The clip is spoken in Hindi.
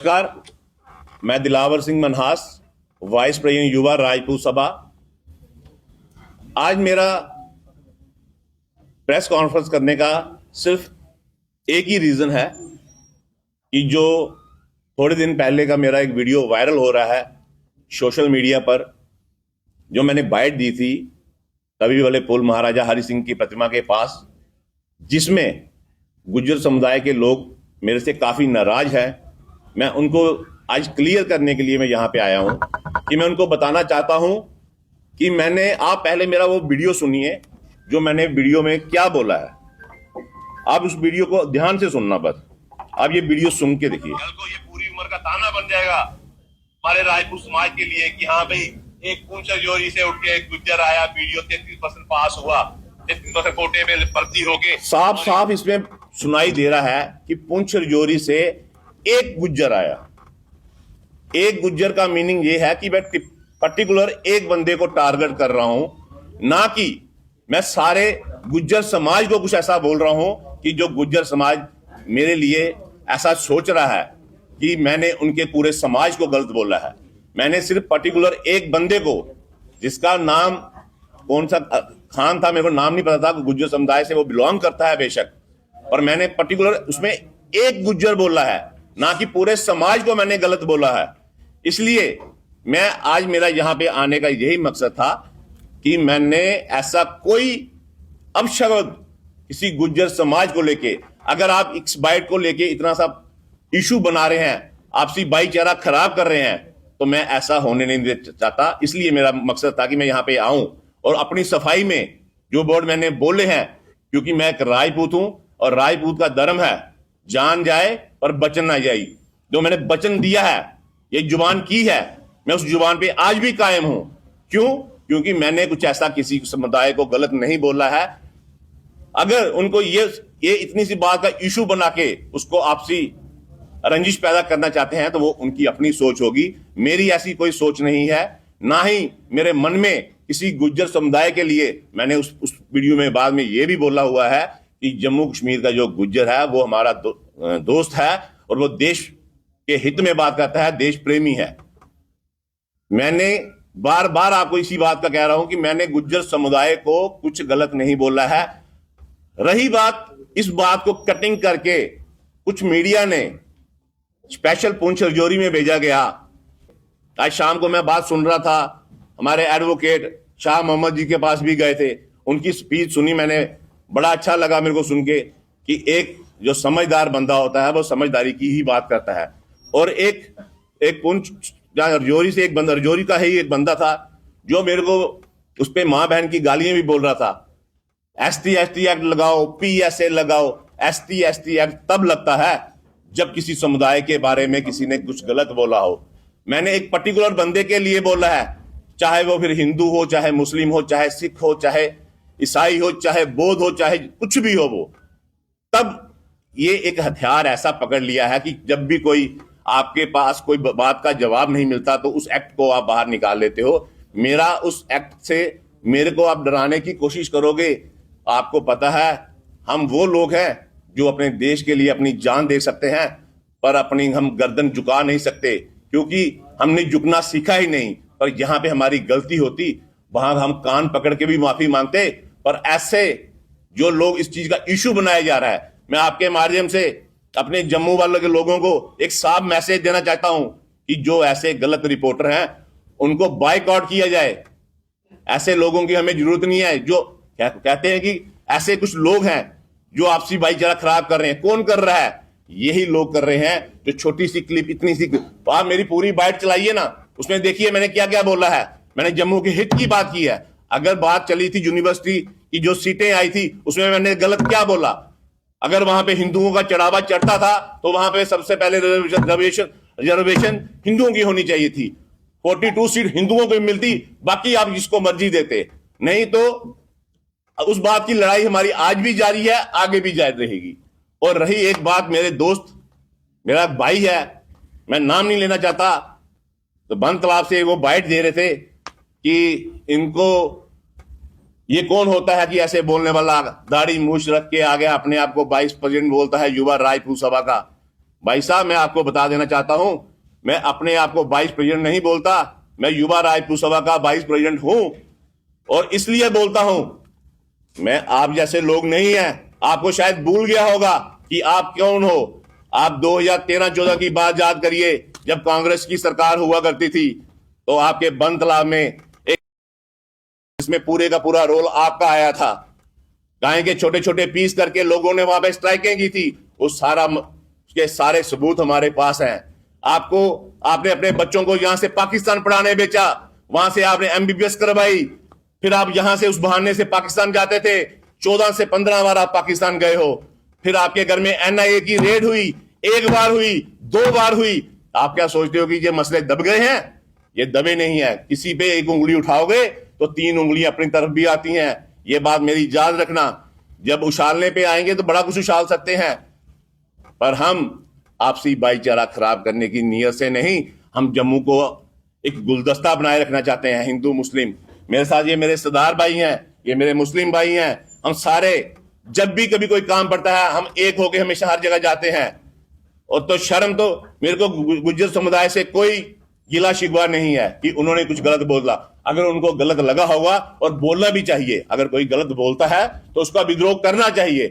नमस्कार। मैं दिलावर सिंह मनहास, वाइस प्रेसिडेंट युवा राजपूत सभा। आज मेरा प्रेस कॉन्फ्रेंस करने का सिर्फ एक ही रीजन है कि जो थोड़े दिन पहले का मेरा एक वीडियो वायरल हो रहा है सोशल मीडिया पर, जो मैंने बाइट दी थी तवी वाले पुल महाराजा हरि सिंह की प्रतिमा के पास, जिसमें गुज्जर समुदाय के लोग मेरे से काफी नाराज हैं। मैं उनको आज क्लियर करने के लिए मैं यहां पे आया हूं कि मैं उनको बताना चाहता हूं कि आप पहले मेरा वो वीडियो सुनिए जो मैंने वीडियो में क्या बोला है। आप उस वीडियो को ध्यान से सुनना, बस आप ये वीडियो सुन के देखिए। कल को ये पूरी उम्र का ताना बन जाएगा हमारे राजपूत समाज के लिए कि हाँ भाई, एक पूंछ जोरी से उठ के एक गुज्जर आया, वीडियो 33% पास हुआ, 33% कोटे में भर्ती होके साफ साफ इसमें सुनाई दे रहा है कि पूंछ जोरी से एक गुज्जर आया। एक गुज्जर का मीनिंग ये है कि मैं पर्टिकुलर एक बंदे को टारगेट कर रहा हूं, ना कि मैं सारे गुज्जर समाज को कुछ ऐसा बोल रहा हूं कि जो गुज्जर समाज मेरे लिए ऐसा सोच रहा है कि मैंने उनके पूरे समाज को गलत बोला है। मैंने सिर्फ पर्टिकुलर एक बंदे को, जिसका नाम कौन सा खान था, मेरे को नाम नहीं पता था, गुज्जर समुदाय से वो बिलोंग करता है बेशक, और मैंने पर्टिकुलर उसमें एक गुज्जर बोला है, ना कि पूरे समाज को मैंने गलत बोला है। इसलिए मैं आज मेरा यहां पे आने का यही मकसद था कि मैंने ऐसा कोई अपशब्द किसी गुज्जर समाज को लेके, अगर आप इस बाइट को लेके इतना सा इशू बना रहे हैं, आपसी भाईचारा खराब कर रहे हैं, तो मैं ऐसा होने नहीं चाहता। इसलिए मेरा मकसद था कि मैं यहां पे आऊं और अपनी सफाई में जो वर्ड मैंने बोले हैं, क्योंकि मैं एक राजपूत हूं और राजपूत का धर्म है जान जाए पर बचन ना जाए। जो मैंने वचन दिया है, ये जुबान की है, मैं उस जुबान पे आज भी कायम हूं। क्यों? क्योंकि मैंने कुछ ऐसा किसी समुदाय को गलत नहीं बोला है। अगर उनको ये इतनी सी बात का इशू बना के उसको आपसी रंजिश पैदा करना चाहते हैं, तो वो उनकी अपनी सोच होगी। मेरी ऐसी कोई सोच नहीं है, ना ही मेरे मन में किसी गुज्जर समुदाय के लिए। मैंने उस वीडियो में बाद में ये भी बोला हुआ है कि जम्मू कश्मीर का जो गुज्जर है वो हमारा दोस्त है और वो देश के हित में बात करता है, देश प्रेमी है। मैंने बार बार आपको इसी बात का कह रहा हूं कि मैंने गुज्जर समुदाय को कुछ गलत नहीं बोला है। रही बात इस बात को कटिंग करके कुछ मीडिया ने स्पेशल पूंछ राजौरी में भेजा गया। आज शाम को मैं बात सुन रहा था, हमारे एडवोकेट शाह मोहम्मद जी के पास भी गए थे, उनकी स्पीच सुनी मैंने, बड़ा अच्छा लगा मेरे को सुन के कि एक जो समझदार बंदा होता है वो समझदारी की ही बात करता है। और एक पुंछ राजौरी से एक बंदा, राजौरी का ही एक बंदा था जो मेरे को उस पे मां बहन की गालियां भी बोल रहा था। एसटी एक्ट लगाओ, पीएसए लगाओ। एसटी एक्ट तब लगता है जब किसी समुदाय के बारे में किसी ने कुछ गलत बोला हो। मैंने एक पर्टिकुलर बंदे के लिए बोला है, चाहे वो फिर हिंदू हो, चाहे मुस्लिम हो, चाहे सिख हो, चाहे ईसाई हो, चाहे बौद्ध हो, चाहे कुछ भी हो वो। तब ये एक हथियार ऐसा पकड़ लिया है कि जब भी कोई आपके पास कोई बात का जवाब नहीं मिलता तो उस एक्ट को आप बाहर निकाल लेते हो। मेरा उस एक्ट से मेरे को आप डराने की कोशिश करोगे। आपको पता है हम वो लोग हैं जो अपने देश के लिए अपनी जान दे सकते हैं, पर अपनी हम गर्दन झुका नहीं सकते, क्योंकि हमने झुकना सीखा ही नहीं। पर जहां पे हमारी गलती होती वहां हम कान पकड़ के भी माफी मांगते। पर ऐसे जो लोग इस चीज का इशू बनाया जा रहा है, मैं आपके माध्यम से अपने जम्मू वालों के लोगों को एक साफ मैसेज देना चाहता हूं कि जो ऐसे गलत रिपोर्टर हैं उनको बायकॉट किया जाए। ऐसे लोगों की हमें जरूरत नहीं है। जो कहते हैं कि ऐसे कुछ लोग हैं जो आपसी भाईचारा खराब कर रहे हैं। कौन कर रहा है? यही लोग कर रहे हैं जो छोटी सी क्लिप, इतनी सी। तो आप मेरी पूरी बाइट चलाइए ना, उसमें देखिए मैंने क्या क्या बोला है। मैंने जम्मू के हित की बात की है। अगर बात चली थी यूनिवर्सिटी की जो सीटें आई थी, उसमें मैंने गलत क्या बोला? अगर वहां पे हिंदुओं का चढ़ावा चढ़ता था तो वहां पे सबसे पहले रिजर्वेशन हिंदुओं की होनी चाहिए थी। 42 सीट हिंदुओं को मिलती, बाकी आप जिसको मर्जी देते। नहीं तो उस बात की लड़ाई हमारी आज भी जारी है, आगे भी जारी रहेगी। और रही एक बात, मेरे दोस्त, मेरा भाई है, मैं नाम नहीं लेना चाहता, तो बन तालाब से वो बाइट दे रहे थे कि इनको ये कौन होता है कि ऐसे बोलने वाला, दाढ़ी मूछ रख के आ गया, अपने आप को वाइस प्रेसिडेंट बोलता है युवा राजपूत सभा का। भाई साहब, मैं आपको बता देना चाहता हूं, मैं अपने आप को वाइस प्रेसिडेंट नहीं बोलता, मैं युवा राजपूत सभा का वाइस प्रेसिडेंट हूं। और इसलिए बोलता हूं, मैं आप जैसे लोग नहीं हैं। आपको शायद भूल गया होगा कि आप कौन हो। आप 2013-14 की बात याद करिए, जब कांग्रेस की सरकार हुआ करती थी, तो आपके बंद तालाब में एक, इसमें पूरे का पूरा रोल आपका आया था। गाय के छोटे छोटे पीस करके लोगों ने वहां पे स्ट्राइकें की थी। उस सारा के सारे सबूत हमारे पास हैं। आपने अपने बच्चों को यहां से पाकिस्तान पढ़ाने बेचा, वहां से आपने एमबीबीएस करवाई, फिर आप यहां से उस बहाने से पाकिस्तान जाते थे। 14 से 15 बार आप पाकिस्तान गए हो। फिर आपके घर में एनआईए की रेड हुई, एक बार हुई, 2 बार हुई। आप क्या सोचते हो कि ये मसले दब गए हैं? ये दबे नहीं है। किसी पे एक उंगली उठाओगे तो 3 उंगलियां अपनी तरफ भी आती हैं। ये बात मेरी याद रखना। जब उछालने पे आएंगे तो बड़ा कुछ उछाल सकते हैं, पर हम आपसी भाईचारा खराब करने की नीयत से नहीं, हम जम्मू को एक गुलदस्ता बनाए रखना चाहते हैं। हिंदू मुस्लिम, मेरे साथ ये मेरे सरदार भाई हैं, ये मेरे मुस्लिम भाई हैं। हम सारे जब भी कभी कोई काम पड़ता है, हम एक होके हमेशा हर जगह जाते हैं। और तो शर्म तो मेरे को गुज्जर समुदाय से कोई गिला शिकवा नहीं है कि उन्होंने कुछ गलत बोला। अगर उनको गलत लगा होगा, और बोलना भी चाहिए, अगर कोई गलत बोलता है तो उसका विद्रोह करना चाहिए।